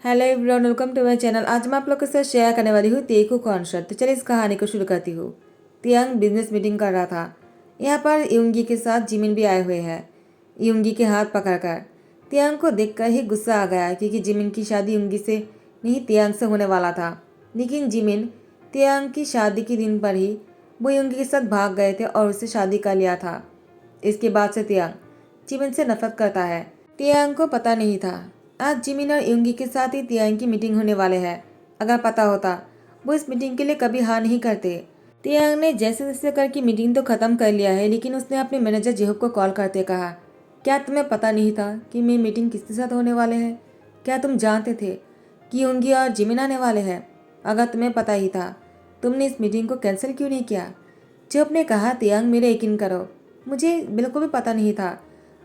Hello everyone, welcome to my channel. आज मैं आप लोग के साथ शेयर करने वाली हूँ तेकू कॉन्सर्ट। तो चलिए इस कहानी को शुरू करती हूँ। तियांग बिजनेस मीटिंग कर रहा था। यहाँ पर युंगी के साथ जिमिन भी आए हुए हैं। युंगी के हाथ पकड़कर तियांग को देखकर ही गुस्सा आ गया, क्योंकि जिमिन की शादी युंगी से नहीं तियांग से होने वाला था। लेकिन जिमिन तियांग की शादी के दिन पर ही वो युंगी के साथ भाग गए थे और उससे शादी कर लिया था। इसके बाद से तियांग जिमिन से नफरत करता है। तियांग को पता नहीं था आज जिमिन और युंगी के साथ ही तियांग की मीटिंग होने वाले हैं। अगर पता होता वो इस मीटिंग के लिए कभी हाँ नहीं करते। तियांग ने जैसे तैसे करके मीटिंग तो खत्म कर लिया है, लेकिन उसने अपने मैनेजर जेहोब को कॉल करते कहा, क्या तुम्हें पता नहीं था कि मेरी मीटिंग किसके साथ होने वाले हैं? क्या तुम जानते थे कि युंगी और जिमिन आने वाले हैं? अगर तुम्हें पता ही था तुमने इस मीटिंग को कैंसिल क्यों नहीं किया? जेहोब ने कहा, तियांग मेरे यकीन करो, मुझे बिल्कुल भी पता नहीं था।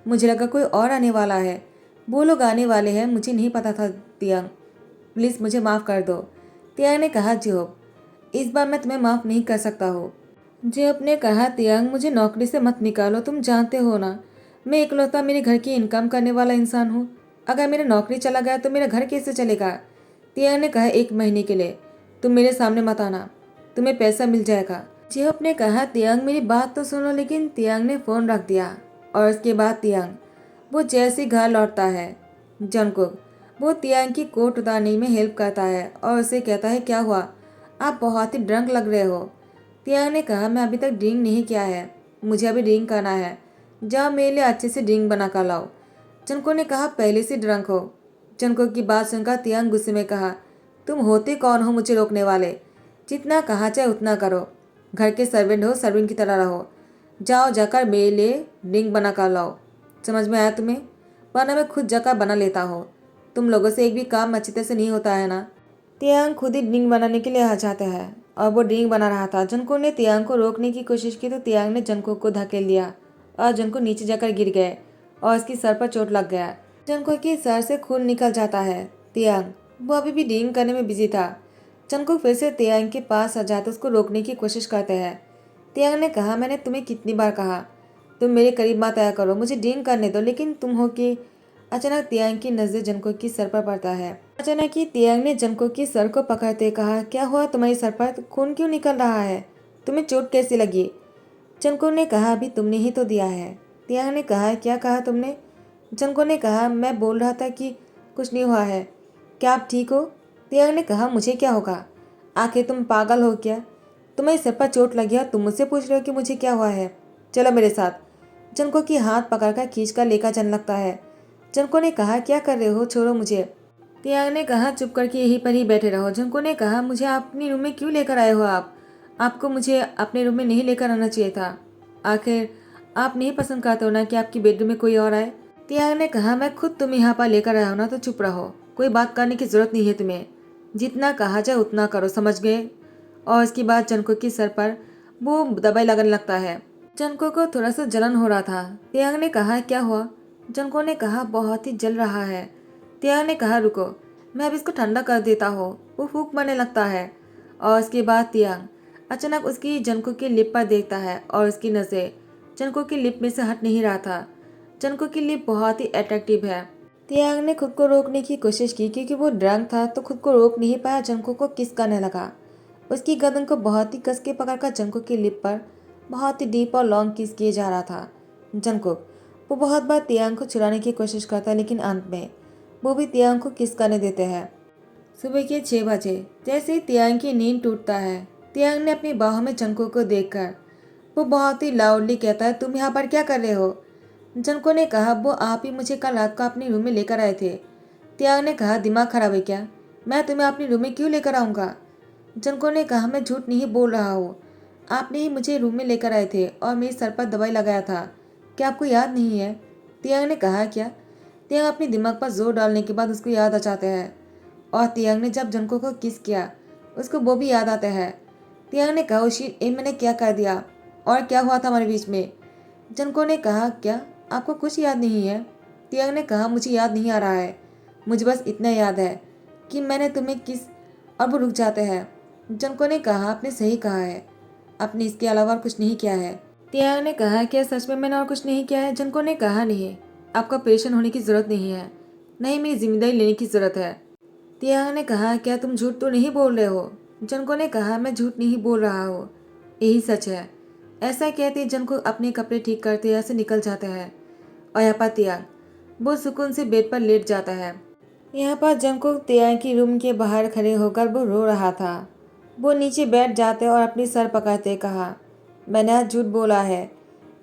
मुझे लगा कोई और आने वाला है। वो लोग आने वाले हैं, मुझे नहीं पता था। तियांग प्लीज़ मुझे माफ़ कर दो। तियांग ने कहा, जेहोब इस बार मैं तुम्हें माफ़ नहीं कर सकता हूँ। जेहोब ने कहा, तियांग मुझे नौकरी से मत निकालो, तुम जानते हो ना मैं इकलौता मेरे घर की इनकम करने वाला इंसान हूँ। अगर मेरा नौकरी चला गया तो मेरा घर कैसे चलेगा? तियांग ने कहा, 1 महीने के लिए तुम मेरे सामने मत आना, तुम्हें पैसा मिल जाएगा। जेहोब ने कहा, तियांग मेरी बात तो सुनो। लेकिन तियांग ने फ़ोन रख दिया और उसके बाद तियांग वो जैसे घर लौटता है, जंगकुक वो तियांग की कोट उतारने में हेल्प करता है और उसे कहता है, क्या हुआ, आप बहुत ही ड्रंक लग रहे हो। तियांग ने कहा, मैं अभी तक ड्रिंक नहीं किया है, मुझे अभी ड्रिंक करना है। जाओ मेरे लिए अच्छे से ड्रिंक बना कर लाओ। जंगकुक ने कहा, पहले से ड्रंक हो। जंगकुक की बात सुनकर तियांग गुस्से में कहा, तुम होते कौन हो मुझे रोकने वाले? जितना कहा चाहे उतना करो। घर के सर्वेंट हो, सर्वेंट की तरह रहो। जाओ जाकर मेरे लिए ड्रिंक बना कर लाओ। समझ में आया तुम्हें? वरना मैं खुद जाकर बना लेता हूँ। तुम लोगों से एक भी काम अच्छी तरह से नहीं होता है ना। तियांग खुद ही ड्रिंक बनाने के लिए आ जाता है और वो ड्रिंक बना रहा था। जंगकुक ने तियांग को रोकने की कोशिश की तो तियांग ने जंगकुक को धकेल दिया और जंगकुक नीचे जाकर गिर गए और उसकी सर पर चोट लग गया। जंगकुक के सर से खून निकल जाता है। तियांग वो अभी भी ड्रिंक करने में बिजी था। जंगकुक फिर से तियांग के पास आ जाते उसको रोकने की कोशिश करते हैं। तियांग ने कहा, मैंने तुम्हें कितनी बार कहा तुम मेरे करीब मत आया करो, मुझे ड्रिंक करने दो। लेकिन तुम हो कि अचानक तियांग की नजर जंगकुक की सर पर पड़ता है। अचानक ही तियांग ने जंगकुक की सर को पकड़ते कहा, क्या हुआ, तुम्हारी सर पर खून क्यों निकल रहा है? तुम्हें चोट कैसी लगी? जंगकुक ने कहा, अभी तुमने ही तो दिया है। तियांग ने कहा, क्या कहा तुमने? जंगकुक ने कहा, मैं बोल रहा था कि कुछ नहीं हुआ है। क्या आप ठीक हो? तियांग ने कहा, मुझे क्या होगा? आखिर तुम पागल हो क्या? तुम्हारी सर पर चोट लगी और तुम मुझसे पूछ रहे हो कि मुझे क्या हुआ है? चलो मेरे साथ। जंगकुक की हाथ पकड़कर खींचकर लेकर जाने लगता है। जंगकुक ने कहा, क्या कर रहे हो, छोड़ो मुझे। तियांग ने कहा, चुप करके यहीं पर ही बैठे रहो। जंगकुक ने कहा, मुझे अपने रूम में क्यों लेकर आए हो आप? आपको मुझे अपने रूम में नहीं लेकर आना चाहिए था। आखिर आप नहीं पसंद करते हो ना कि आपकी बेडरूम में कोई और आए? तियांग ने कहा, मैं खुद तुम्हें यहाँ पर लेकर आया हूँ ना, तो चुप रहो, कोई बात करने की जरूरत नहीं है तुम्हें। जितना कहा जाए उतना करो, समझ गए? और इसके बाद जंगकुक की सर पर वो दवाई लगने लगता है। जंगकुक को थोड़ा सा जलन हो रहा था। तियांग ने कहा, क्या हुआ? जंगकुक ने कहा, बहुत ही जल रहा है। तियांग ने कहा, रुको मैं अब इसको ठंडा कर देता हूँ। वो फूंक मारने लगता है और उसके बाद तियांग अचानक उसकी जंगकुक की लिप पर देखता है और उसकी नज़र जंगकुक की लिप में से हट नहीं रहा था। जंगकुक की लिप बहुत ही अट्रैक्टिव है। तियांग ने खुद को रोकने की कोशिश की, क्योंकि वो ड्रंक था तो खुद को रोक नहीं पाया। जंगकुक को किस करने लगा। उसकी गर्दन को बहुत ही कस के पकड़कर जंगकुक की लिप पर बहुत ही डीप और लॉन्ग किस किए जा रहा था। जंगकुक वो बहुत बार तियांग को छुड़ाने की कोशिश करता है, लेकिन अंत में वो भी तियांग को किस करने देते हैं। सुबह के 6 बजे जैसे ही तियांग की नींद टूटता है, तियांग ने अपनी बाहों में जंगकुक को देखकर वो बहुत ही लाउडली कहता है, तुम यहाँ पर क्या कर रहे हो? जंगकुक ने कहा, वो आप ही मुझे कल रात को अपने रूम में लेकर आए थे। तियांग ने कहा, दिमाग खराब है क्या? मैं तुम्हें अपने रूम में क्यों लेकर आऊँगा? जंगकुक ने कहा, मैं झूठ नहीं बोल रहा हूँ, आपने ही मुझे रूम में लेकर आए थे और मेरे सर पर दवाई लगाया था। क्या आपको याद नहीं है? तियांग ने कहा, क्या? तियांग अपने दिमाग पर जोर डालने के बाद उसको याद आ जाते हैं और तियांग ने जब जंगकुक को किस किया उसको वो भी याद आता है। तियांग ने कहा, उसी मैंने क्या कर दिया और क्या हुआ था हमारे बीच में? जंगकुक ने कहा, क्या आपको कुछ याद नहीं है? तियांग ने कहा, मुझे याद नहीं आ रहा है, मुझे बस इतना याद है कि मैंने तुम्हें किस। और वो रुक जाते हैं। जंगकुक ने कहा, आपने सही कहा है, आपने इसके अलावा और कुछ नहीं किया है। तियांग ने कहा, क्या सच में मैंने और कुछ नहीं किया है? जंगकुक ने कहा, नहीं, आपका परेशान होने की जरूरत नहीं है, नहीं मेरी जिम्मेदारी लेने की जरूरत है। तियांग ने कहा, क्या तुम झूठ तो नहीं बोल रहे हो? जनको ने कहा, मैं झूठ नहीं बोल रहा हूँ, यही सच है। ऐसा कहते जनको अपने कपड़े ठीक करते यहाँ से निकल जाता है और यहाँ पर तियांग बहुत सुकून से बेड पर लेट जाता है। यहाँ पर जनको तियांग की रूम के बाहर खड़े होकर वो रो रहा था। वो नीचे बैठ जाते और अपनी सर पकड़ते कहा, मैंने आज झूठ बोला है।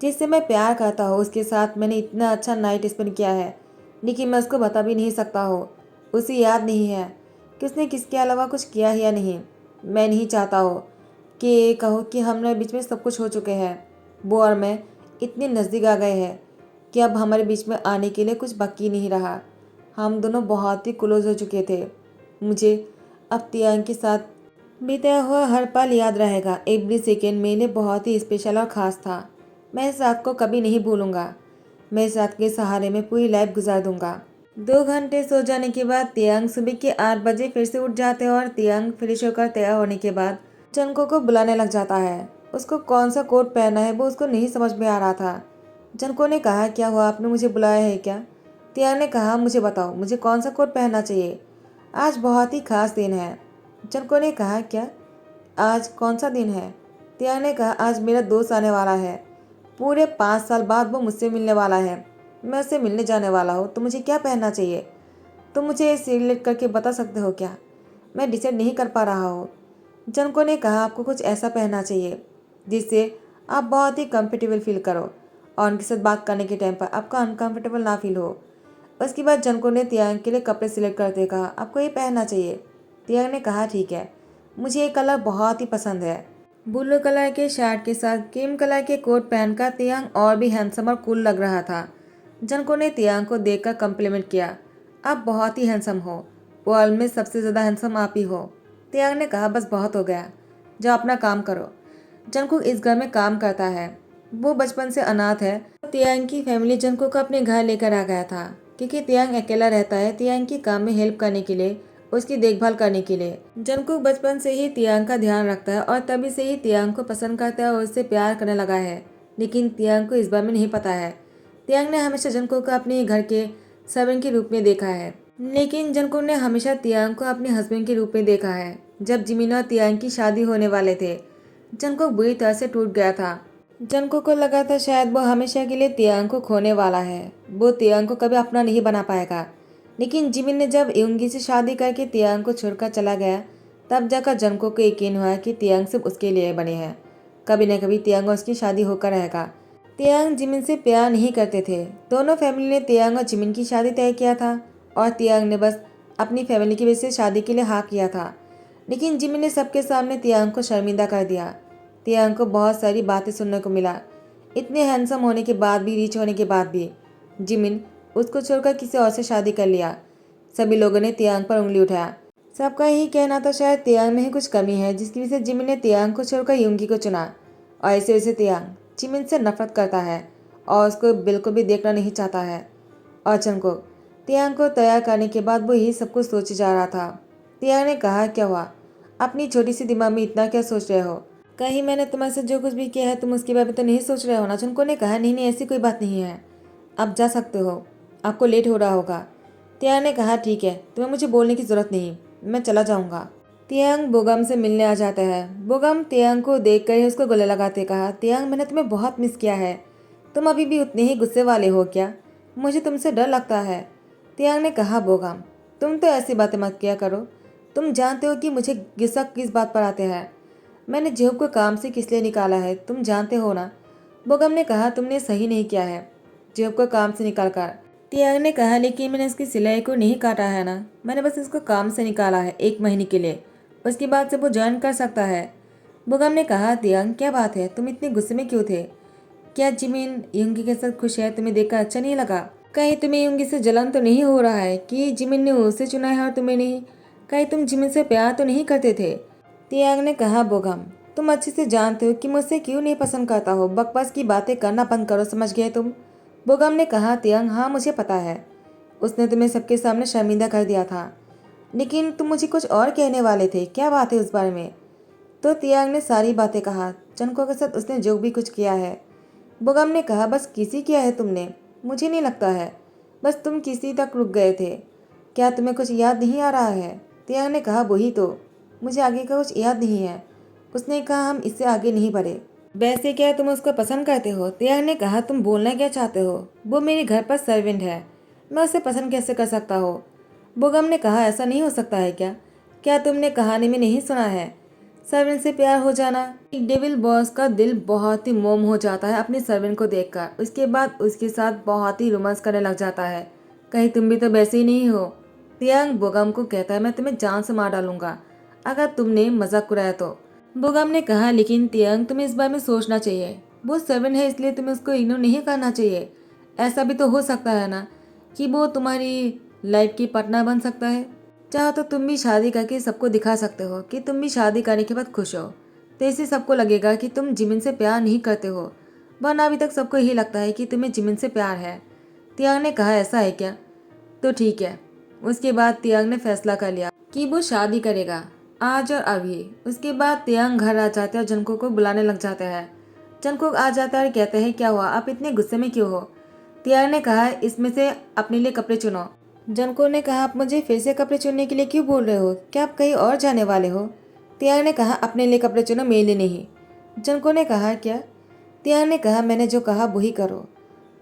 जिससे मैं प्यार करता हूँ उसके साथ मैंने इतना अच्छा नाइट स्पेंड किया है, लेकिन मैं उसको बता भी नहीं सकता हूँ। उसे याद नहीं है कि उसने किसके अलावा कुछ किया है या नहीं। मैं नहीं चाहता हूँ कि ये कहो कि हमारे बीच में सब कुछ हो चुके हैं। वो और मैं इतने नज़दीक आ गए हैं कि अब हमारे बीच में आने के लिए कुछ बाकी नहीं रहा। हम दोनों बहुत ही क्लोज हो चुके थे। मुझे अब तियांग के साथ बीता हुआ हर पल याद रहेगा। एवरी सेकेंड मेरे लिए बहुत ही स्पेशल और ख़ास था। मैं इस रात को कभी नहीं भूलूंगा। मैं इस रात के सहारे में पूरी लाइफ गुजार दूंगा। 2 घंटे सो जाने के बाद तियांग सुबह के 8 बजे फिर से उठ जाते हैं और तियांग फ्रेश होकर तैयार होने के बाद जनको को बुलाने लग जाता है। उसको कौन सा कोट पहना है वो उसको नहीं समझ में आ रहा था। जनको ने कहा, क्या हुआ, आपने मुझे बुलाया है क्या? तियांग ने कहा, मुझे बताओ मुझे कौन सा कोट पहनना चाहिए। आज बहुत ही खास दिन है। जनको ने कहा, क्या आज कौन सा दिन है? तियांग ने कहा, आज मेरा दोस्त आने वाला है। पूरे 5 साल बाद वो मुझसे मिलने वाला है। मैं उससे मिलने जाने वाला हूँ, तो मुझे क्या पहनना चाहिए? तुम मुझे सिलेक्ट करके बता सकते हो क्या? मैं डिसाइड नहीं कर पा रहा हूँ। जनको ने कहा, आपको कुछ ऐसा पहनना चाहिए जिससे आप बहुत ही कंफर्टेबल फील करो और उनके साथ बात करने के टाइम पर आपका अनकंफर्टेबल ना फील हो। उसके बाद जनको ने तियांग के लिए कपड़े सिलेक्ट करते कहा, आपको ये पहनना चाहिए। तियांग ने कहा, ठीक है, मुझे ये कलर बहुत ही पसंद है। ब्लू कलर के शर्ट के साथ क्रीम कलर के कोट पहनकर तियांग और भी हैंडसम और कूल लग रहा था। जनको ने तियांग को देखकर कम्प्लीमेंट किया, आप बहुत ही हैंडसम हो। वर्ल्ड में सबसे ज़्यादा हैंडसम आप ही हो। तियांग ने कहा, बस बहुत हो गया, जाओ अपना काम करो। जनको इस घर में काम करता है। वो बचपन से अनाथ है। तियांग की फैमिली जनको को अपने घर लेकर आ गया था क्योंकि तियांग अकेला रहता है। तियांग की काम में हेल्प करने के लिए, उसकी देखभाल करने के लिए। जनको बचपन से ही तियांग का ध्यान रखता है और तभी से ही तियांग को पसंद करता है और उससे प्यार करने लगा है। लेकिन तियांग को इस बारे में नहीं पता है। तियांग ने हमेशा जनको को अपने घर के सर्वेंट के रूप में देखा है, लेकिन जनको ने हमेशा तियांग को अपने हस्बैंड के रूप में देखा है। जब जिमिन और तियांग की शादी होने वाले थे, जनको बुरी तरह से टूट गया था। जनको को लगा था शायद वो हमेशा के लिए तियांग को खोने वाला है। वो तियांग को कभी अपना नहीं बना पाएगा। लेकिन जिमिन ने जब युंगी से शादी करके तियांग को छोड़कर चला गया, तब जाकर जनको को यकीन हुआ कि तियांग सिर्फ उसके लिए बने हैं। कभी न कभी तियांग और उसकी शादी होकर रहेगा। तियांग जिमिन से प्यार नहीं करते थे। दोनों फैमिली ने तियांग और जिमिन की शादी तय किया था और तियांग ने बस अपनी फैमिली की वजह से शादी के लिए हाँ किया था। लेकिन जिमिन ने सबके सामने तियांग को शर्मिंदा कर दिया। तियांग को बहुत सारी बातें सुनने को मिला। इतने हैंडसम होने के बाद भी, रिच होने के बाद भी जिमिन उसको छोड़कर किसी और से शादी कर लिया। सभी लोगों ने तियांग पर उंगली उठाया। सबका यही कहना था शायद तियांग में ही कुछ कमी है, जिसकी वजह से जिमिन ने तियांग को छोड़कर युंगी को चुना। और ऐसे वैसे तियांग जिमिन से नफरत करता है और उसको बिल्कुल भी देखना नहीं चाहता है। और जनको तियांग को तैयार करने के बाद वो यही सब कुछ सोचे जा रहा था। तियांग ने कहा, क्या हुआ, अपनी छोटी सी दिमाग में इतना क्या सोच रहे हो? कहीं मैंने तुम्हारे साथ जो कुछ भी किया है तुम उसके बारे में तो नहीं सोच रहे हो ना? जनको ने कहा, नहीं नहीं, ऐसी कोई बात नहीं है, आप जा सकते हो, आपको लेट हो रहा होगा। तियांग ने कहा, ठीक है, तुम्हें मुझे बोलने की ज़रूरत नहीं, मैं चला जाऊंगा। तियांग बोगम से मिलने आ जाता है। बोगम तियांग को देखकर ही उसको गले लगाते कहा, तियांग मैंने तुम्हें बहुत मिस किया है। तुम अभी भी उतने ही गुस्से वाले हो क्या? मुझे तुमसे डर लगता है। तियांग ने कहा, बोगम तुम तो ऐसी बातें मत किया करो। तुम जानते हो कि मुझे गुस्सा किस बात पर आते हैं। मैंने जेब को काम से किस लिए निकाला है, तुम जानते हो ना? बोगम ने कहा, तुमने सही नहीं किया है जेब को काम से निकाल कर। तियांग ने कहा, लेकिन मैंने इसकी सिलाई को नहीं काटा है ना, मैंने बस इसको काम से निकाला है 1 महीने के लिए, उसके बाद से वो ज्वाइन कर सकता है। बोगम ने कहा, तियांग क्या बात है, तुम इतने गुस्से में क्यों थे? क्या जिमिन युंगी के साथ खुश है? तुम्हें देखकर अच्छा नहीं लगा? कहीं तुम्हें युंगी से जलन तो नहीं हो रहा है कि जिमिन ने उसे चुना है और तुम्हें नहीं? कहीं तुम जिमिन से प्यार तो नहीं करते थे? तियांग ने कहा, बोगम तुम अच्छे से जानते हो कि मुझसे क्यों नहीं पसंद करता हो, बकवास की बातें करना बंद करो, समझ गए तुम? बोगम ने कहा, तियांग हाँ मुझे पता है, उसने तुम्हें सबके सामने शर्मिंदा कर दिया था, लेकिन तुम मुझे कुछ और कहने वाले थे, क्या बात है उस बारे में? तो तियांग ने सारी बातें कहा, जनको के साथ उसने जो भी कुछ किया है। बोगम ने कहा, बस किसी किया है तुमने? मुझे नहीं लगता है, बस तुम किसी तक रुक गए थे। क्या तुम्हें कुछ याद नहीं आ रहा है? तियांग ने कहा, वही तो, मुझे आगे का कुछ याद नहीं है। उसने कहा, हम इससे आगे नहीं बढ़े। वैसे क्या तुम उसको पसंद करते हो? तियांग ने कहा, तुम बोलना क्या चाहते हो? वो मेरे घर पर सर्वेंट है, मैं उसे पसंद कैसे कर सकता हो? बोगम ने कहा, ऐसा नहीं हो सकता है क्या? क्या तुमने कहानी में नहीं सुना है, सर्वेंट से प्यार हो जाना? एक डेविल बॉस का दिल बहुत ही मोम हो जाता है अपने सर्वेंट को देखकर। उसके बाद उसके साथ बहुत ही रोमांस करने लग जाता है। कहीं तुम भी तो वैसे ही नहीं हो? तियांग बोगम को कहता है, मैं तुम्हें जान से मार डालूंगा अगर तुमने मजाक उड़ाया तो। बोगम ने कहा, लेकिन तियांग तुम्हें इस बारे में सोचना चाहिए, वो सर्वेंट है इसलिए तुम्हें उसको इग्नोर नहीं करना चाहिए। ऐसा भी तो हो सकता है ना कि वो तुम्हारी लाइफ की पार्टनर बन सकता है। चाहो तो तुम भी शादी करके सबको दिखा सकते हो कि तुम भी शादी करने के बाद खुश हो। तो इससे सबको लगेगा कि तुम जिमिन से प्यार नहीं करते हो, वरना अभी तक सबको यही लगता है कि तुम्हें जिमिन से प्यार है। तियांग ने कहा, ऐसा है क्या? तो ठीक है। उसके बाद तियांग ने फैसला कर लिया कि वो शादी करेगा, आज और अभी। उसके बाद तियांग घर आ जाते हैं और जंगकुक को बुलाने लग जाते हैं। जंगकुक आ जाता है और कहते हैं, क्या हुआ, आप इतने गुस्से में क्यों हो? तियांग ने कहा, इसमें से अपने लिए कपड़े चुनो। जंगकुक ने कहा, आप मुझे फिर से कपड़े चुनने के लिए क्यों बोल रहे हो? क्या आप कहीं और जाने वाले हो? तियांग ने कहा, अपने लिए कपड़े चुनो, मेरे लिए नहीं। जंगकुक ने कहा, क्या? तियांग ने कहा, मैंने जो कहा वही करो।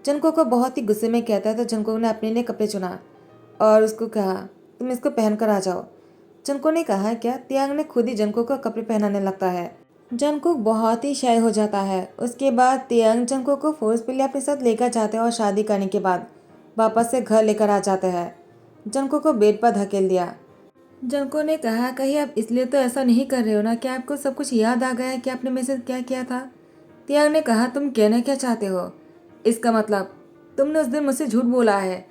जंगकुक को बहुत ही गुस्से में कहता है तो जंगकुक ने अपने लिए कपड़े चुना और उसको कहा, तुम इसको पहन कर आ जाओ। जंगकुक ने कहा, क्या? तियांग ने खुद ही जंगकुक को कपड़े पहनाने लगता है। जंगकुक बहुत ही शाय हो जाता है। उसके बाद तियांग जंगकुक को फोर्सफुली अपने साथ लेकर जाते हैं और शादी करने के बाद वापस से घर लेकर आ जाते हैं। जंगकुक को बेड पर धकेल दिया। जंगकुक ने कहा, कहीं आप इसलिए तो ऐसा नहीं कर रहे हो ना कि आपको सब कुछ याद आ गया है कि आपने मेरे साथ क्या किया था? तियांग ने कहा, तुम कहना क्या चाहते हो? इसका मतलब तुमने उस दिन मुझसे झूठ बोला है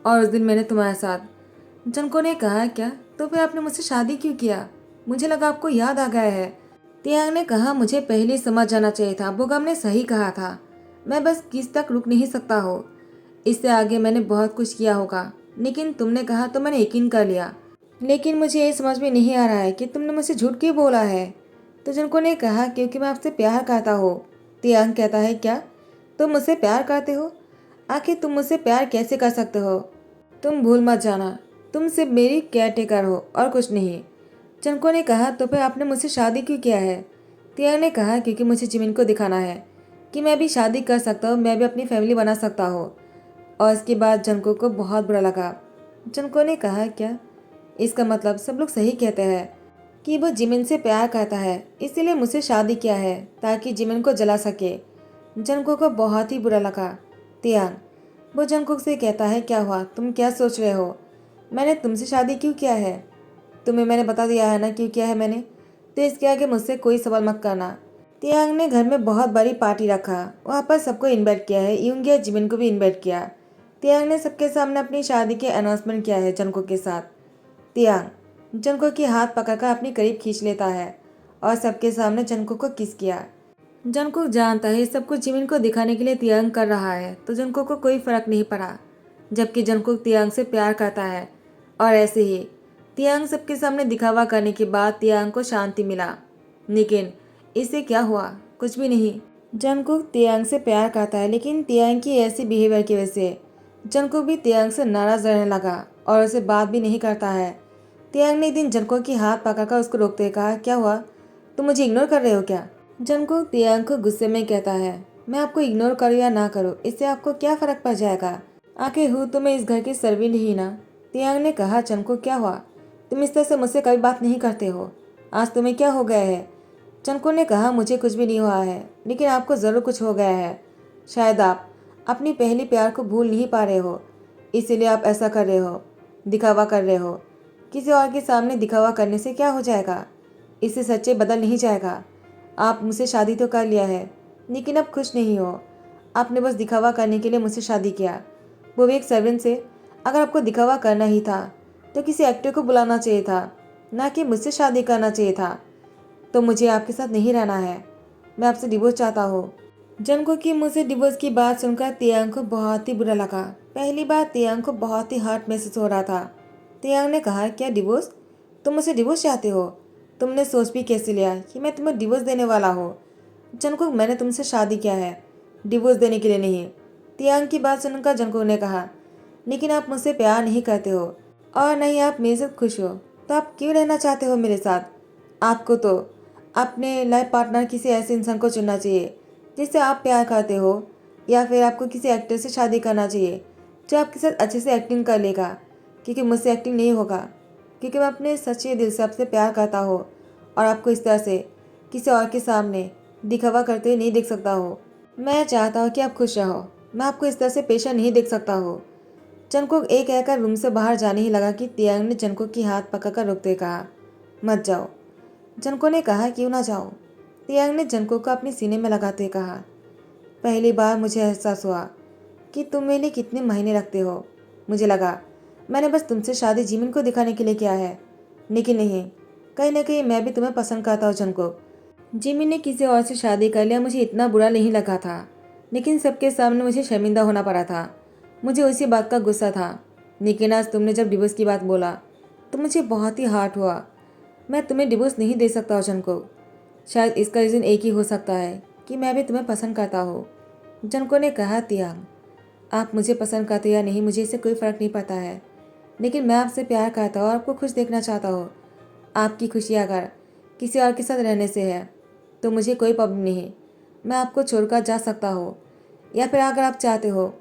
और उस दिन मैंने तुम्हारे साथ। जंगकुक ने कहा, क्या? तो फिर आपने मुझसे शादी क्यों किया? मुझे लगा आपको याद आ गया है। तियांग ने कहा, मुझे पहले समझ जाना चाहिए था। बोगम ने सही कहा था, मैं बस किस तक रुक नहीं सकता हो। इससे आगे मैंने बहुत कुछ किया होगा, लेकिन तुमने कहा तो मैंने यकीन कर लिया। लेकिन मुझे ये समझ में नहीं आ रहा है कि तुमने मुझसे झूठ क्यों बोला है। तो जंगकुक ने कहा, क्योंकि मैं आपसे प्यार करता हूँ। तियांग कहता है, क्या तुम मुझसे प्यार करते हो? आखिर तुम मुझसे प्यार कैसे कर सकते हो? तुम भूल मत जाना, तुम सिर्फ मेरी केयर टेकर हो और कुछ नहीं। जंगकुक ने कहा, तो फिर आपने मुझसे शादी क्यों किया है? तियांग ने कहा, क्योंकि मुझे जिमिन को दिखाना है कि मैं भी शादी कर सकता हूँ, मैं भी अपनी फैमिली बना सकता हूँ। और इसके बाद जंगकुक को बहुत बुरा लगा। जंगकुक ने कहा, क्या? इसका मतलब सब लोग सही कहते हैं कि वो जिमिन से प्यार करता है, इसीलिए मुझसे शादी किया है ताकि जिमिन को जला सके। जंगकुक को बहुत ही बुरा लगा। तियांग वो जंगकुक से कहता है, क्या हुआ, तुम क्या सोच रहे हो? मैंने तुमसे शादी क्यों किया है? तुम्हें मैंने बता दिया है ना क्यों किया है मैंने, तो इसके आगे मुझसे कोई सवाल मत करना। तियांग ने घर में बहुत बड़ी पार्टी रखा, वहाँ पर सबको इनवाइट किया है, यूंगी और जिमिन को भी इनवाइट किया। तियांग ने सबके सामने अपनी शादी के अनाउंसमेंट किया है जंगकुक के साथ। तियांग जंगकुक के हाथ पकड़कर अपनी करीब खींच लेता है और सबके सामने जंगकुक को किस किया। जंगकुक जानता है सब कुछ जिमिन को दिखाने के लिए तियांग कर रहा है, तो जंगकुक को कोई फर्क नहीं पड़ा, जबकि जंगकुक तियांग से प्यार करता है। और ऐसे ही तियांग सबके सामने दिखावा करने के बाद तियांग को शांति मिला। लेकिन इससे क्या हुआ? कुछ भी नहीं। जंगकुक तियांग से प्यार करता है, लेकिन तियांग की ऐसी बिहेवियर की वजह से जंगकुक भी तियांग से नाराज रहने लगा और उसे बात भी नहीं करता है। तियांग ने एक दिन जंगकुक की हाथ पकड़कर उसको रोकते हुए कहा, क्या हुआ, तुम मुझे इग्नोर कर रहे हो क्या? जंगकुक तियांग को गुस्से में कहता है, मैं आपको इग्नोर करूँ या ना करूँ, इससे आपको क्या फर्क पड़ जाएगा? आखिर हूँ तो मैं इस घर की सर्वेंट ही ना। तियांग ने कहा, जंगकुक क्या हुआ, तुम इस तरह से मुझसे कभी बात नहीं करते हो, आज तुम्हें क्या हो गया है? जंगकुक ने कहा, मुझे कुछ भी नहीं हुआ है, लेकिन आपको ज़रूर कुछ हो गया है। शायद आप अपनी पहली प्यार को भूल नहीं पा रहे हो, इसीलिए आप ऐसा कर रहे हो, दिखावा कर रहे हो। किसी और के सामने दिखावा करने से क्या हो जाएगा? इससे सच्चे बदल नहीं जाएगा। आप मुझसे शादी तो कर लिया है, लेकिन अब खुश नहीं हो। आपने बस दिखावा करने के लिए मुझसे शादी किया, वो भी एक सर्वेंट से। अगर आपको दिखावा करना ही था तो किसी एक्टर को बुलाना चाहिए था, ना कि मुझसे शादी करना चाहिए था। तो मुझे आपके साथ नहीं रहना है, मैं आपसे डिवोर्स चाहता हूँ। जंगकुक की मुझसे डिवोर्स की बात सुनकर तियांग को बहुत ही बुरा लगा। पहली बार तियांग को बहुत ही हर्ट महसूस हो रहा था। तियांग ने कहा, क्या डिवोर्स? तुम मुझसे डिवोर्स चाहते हो? तुमने सोच भी कैसे लिया कि मैं तुम्हें डिवोर्स देने वाला हूँ? जंगकुक मैंने तुमसे शादी किया है, डिवोर्स देने के लिए नहीं। तियांग की बात सुनकर जंगकुक ने कहा, लेकिन आप मुझसे प्यार नहीं करते हो, और नहीं आप मेरे साथ खुश हो तो आप क्यों रहना चाहते हो मेरे साथ? आपको तो अपने लाइफ पार्टनर किसी ऐसे इंसान को चुनना चाहिए जिससे आप प्यार करते हो, या फिर आपको किसी एक्टर से शादी करना चाहिए जो आपके साथ अच्छे से एक्टिंग कर लेगा, क्योंकि मुझसे एक्टिंग नहीं होगा, क्योंकि मैं अपने सच्चे दिल से आपसे प्यार करता हूँ और आपको इस तरह से किसी और के सामने दिखावा करते हुए नहीं देख सकता हो। मैं चाहता हूँ कि आप खुश रहो, मैं आपको इस तरह से पेशा नहीं देख सकता हो। जंगकुक एक कहकर रूम से बाहर जाने ही लगा कि तियांग ने जंगकुक की हाथ पकड़कर रोकते कहा, मत जाओ। जंगकुक ने कहा, क्यों ना जाओ? तियांग ने जंगकुक को अपने सीने में लगाते कहा, पहली बार मुझे एहसास हुआ कि तुम मेरे लिए कितने महीने रखते हो। मुझे लगा मैंने बस तुमसे शादी जिमिन को दिखाने के लिए किया है, लेकिन नहीं, कहीं ना कहीं मैं भी तुम्हें पसंद करता हूँ जंगकुक। जिमिन ने किसी और से शादी कर लिया मुझे इतना बुरा नहीं लगा था, लेकिन सबके सामने मुझे शर्मिंदा होना पड़ा था। मुझे उसी बात का गुस्सा था, लेकिन आज तुमने जब डिवोर्स की बात बोला तो मुझे बहुत ही हार्ट हुआ। मैं तुम्हें डिवोर्स नहीं दे सकता हूँ जनको। शायद इसका रीज़न एक ही हो सकता है कि मैं भी तुम्हें पसंद करता हूँ। जनको ने कहा, तियांग आप मुझे पसंद करते या नहीं मुझे इससे कोई फ़र्क नहीं पड़ता है, लेकिन मैं आपसे प्यार करता हूँ और आपको खुश देखना चाहता हूँ। आपकी खुशी अगर किसी और के साथ रहने से है तो मुझे कोई प्रॉब्लम नहीं, मैं आपको छोड़कर जा सकता हूँ, या फिर अगर आप चाहते हो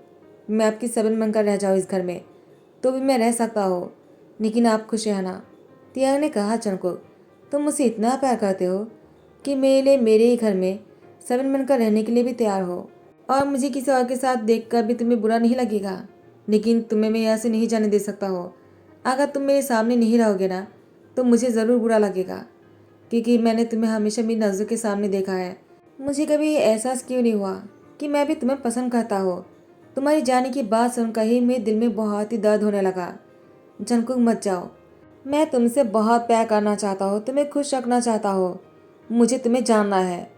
मैं आपकी सबन बनकर रह जाऊँ इस घर में तो भी मैं रह सकता हूँ, लेकिन आप खुश रहना। तियांग ने कहा, जंगकुक तुम मुझसे इतना प्यार करते हो कि मेरे लिए मेरे ही घर में सबन बनकर रहने के लिए भी तैयार हो, और मुझे किसी और के साथ देखकर भी तुम्हें बुरा नहीं लगेगा, लेकिन तुम्हें मैं यहाँ से नहीं जाने दे सकता हो। अगर तुम मेरे सामने नहीं रहोगे ना तो मुझे ज़रूर बुरा लगेगा, क्योंकि मैंने तुम्हें हमेशा मेरी नज़रों के सामने देखा है। मुझे कभी ये एहसास क्यों नहीं हुआ कि मैं भी तुम्हें पसंद करता हूँ? तुम्हारी जाने की बात सुनकर ही मेरे दिल में बहुत ही दर्द होने लगा। जंगकुक मत जाओ, मैं तुमसे बहुत प्यार करना चाहता हूँ, तुम्हें खुश रखना चाहता हूँ, मुझे तुम्हें जानना है।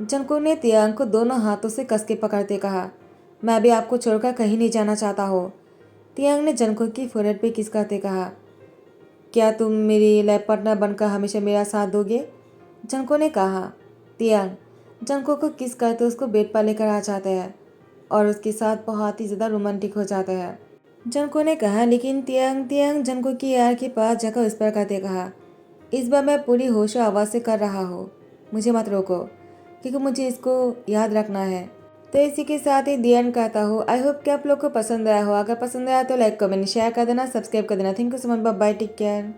जंगकुक ने तियांग को दोनों हाथों से कस के पकड़ते कहा, मैं भी आपको छोड़कर कहीं नहीं जाना चाहता हूँ। तियांग ने जंगकुक की फोrehead पे किस करते कहा, क्या तुम मेरी लाइफ पार्टनर बनकर हमेशा मेरा साथ दोगे? जंको ने कहा। तियांग जंको को किस करते उसको बेड पर लेकर आ जाता है और उसके साथ बहुत ही ज़्यादा रोमांटिक हो जाता है। जंको ने कहा, लेकिन तियांग तियांग जंको की यार के पास जाकर उस पर करते कहा, इस बार मैं पूरी होशो आवाज़ से कर रहा हूँ, मुझे मत रोको, क्योंकि मुझे इसको याद रखना है। तो इसी के साथ ही दी एंड कहता हूँ। आई होप कि आप लोग को पसंद आया हो। अगर पसंद आया तो लाइक कमेंट शेयर कर देना, सब्सक्राइब कर देना। Thank you so much, bye bye, take care.